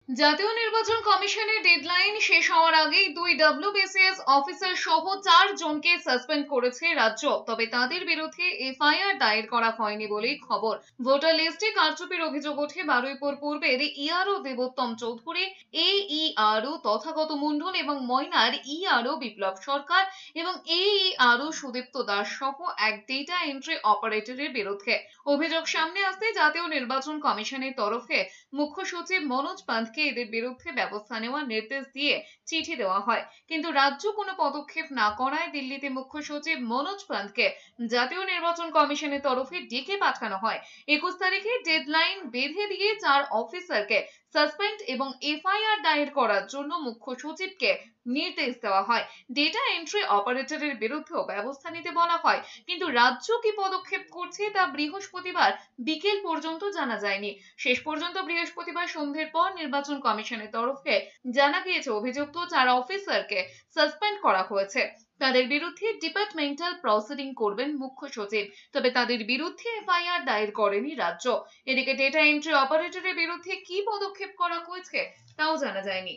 জাতীয় নির্বাচন কমিশনের ডেডলাইন শেষ হওয়ার আগেই দুই ডব্লিউবিসিএস অফিসার সহ 4 জনকে সাসপেন্ড করেছে রাজ্য। তবে তাদের বিরুদ্ধে এফআইআর দায়ের করা হয়নি বলেই খবর। ভোটার লিস্টে কারচুপির অভিযোগ ওঠে বারুইপুর পূর্বের ইআরও দেবোত্তম চৌধুরী, এইআরও তথাগত মণ্ডল এবং ময়নার ইআরও বিপ্লব সরকার এবং এইআরও সুদীপ্ত দাস সহ এক ডেটা এন্ট্রি অপারেটরের বিরুদ্ধে। অভিযোগ সামনে আসতে জাতীয় নির্বাচন কমিশনের তরফে মুখ্য সচিব মনোজ পান্থকে এদের বিরুদ্ধে ব্যবস্থা নেওয়ার নির্দেশ দিয়ে চিঠি দেওয়া হয়, কিন্তু রাজ্য কোনো পদক্ষেপ না করায় দিল্লিতে মুখ্য সচিব মনোজ পান্থকে জাতীয় নির্বাচন কমিশনের তরফে ডেকে পাঠানো হয়। 21 তারিখে ডেডলাইন বেঁধে দিয়ে 4 অফিসারকে সাসপেন্ড এবং এফআইআর দায়ের করার জন্য মুখ্য সচিবকে নির্দেশ দেওয়া হয়। ডেটা এন্ট্রি অপারেটরের বিরুদ্ধেও ব্যবস্থা নিতে বলা হয়, কিন্তু রাজ্য কি পদক্ষেপ করছে তা বৃহস্পতিবার বিকেল পর্যন্ত জানা যায়নি। শেষ পর্যন্ত বৃহস্পতিবার সন্ধ্যের পর নির্বাচন কমিশনের তরফে জানা গিয়েছে অভিযুক্ত 4 অফিসারকে সাসপেন্ড করা হয়েছে। তাদের বিরুদ্ধে ডিপার্টমেন্টাল প্রসিডিং করবেন মুখ্য সচিব, তবে তাদের বিরুদ্ধে এফআইআর দায়ের করেনি রাজ্য। এদিকে ডেটা এন্ট্রি অপারেটরের বিরুদ্ধে কি পদক্ষেপ করা হয়েছে তাও জানা যায়নি।